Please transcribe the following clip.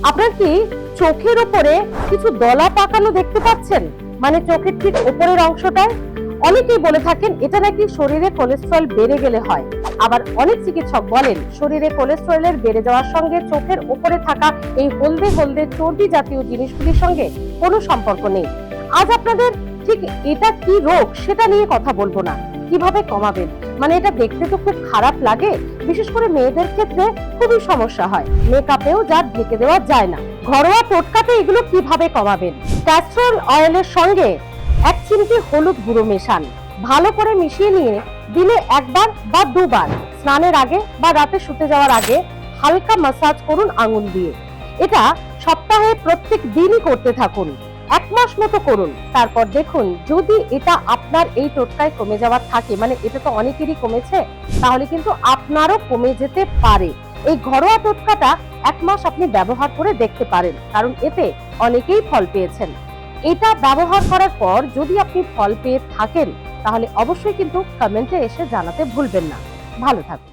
আপনার কি চোখের উপরে কিছু দলা পাকানো দেখতে পাচ্ছেন? মানে চোখের ঠিক উপরের অংশটায় অনেকেই বলে থাকেন এটা নাকি শরীরে কোলেস্টেরল বেড়ে গেলে হয়। আবার অনেক চিকিৎসক বলেন শরীরে কোলেস্টেরলের বেড়ে যাওয়ার সঙ্গে চোখের উপরে থাকা এই হলদে হলদে চর্বি জাতীয় জিনিসগুলির সঙ্গে কোনো সম্পর্ক নেই। আজ আপনাদের ঠিক এটা কি রোগ সেটা নিয়ে কথা বলবো না, কিভাবে কমাবেন। মানে এটা দেখতে তো খুব খারাপ লাগে, বিশেষ করে মেয়েদের ক্ষেত্রে খুবই সমস্যা হয়, মেকআপেও যা ঢেকে দেওয়া যায় না। ঘরোয়া টোটকাতে এগুলো কিভাবে কমাবেন? ক্যাস্টর অয়েলের সঙ্গে 1 চিমটি হলুদ গুঁড়ো মেশান, ভালো করে মিশিয়ে নিয়ে দিনে একবার বা দুবার স্নানের আগে বা রাতে শুতে যাওয়ার আগে হালকা ম্যাসাজ করুন আঙুল দিয়ে। এটা সপ্তাহে প্রত্যেক দিনই করতে থাকুন, 1 মাস মতো করুন। তারপর দেখুন যদি এটা আপনার এই টোটকায় কমে যাওয়ার থাকে, মানে এটা তো অনেকেরই কমেছে, তাহলে কিন্তু আপনারও কমে যেতে পারে। এই ঘরোয়া টোটকাটা 1 মাস আপনি ব্যবহার করে দেখতে পারেন, কারণ এতে অনেকেই ফল পেয়েছেন। এটা ব্যবহার করার পর যদি আপনি ফল পেয়ে থাকেন তাহলে অবশ্যই কিন্তু কমেন্টে এসে জানাতে ভুলবেন না। ভালো থাকুন।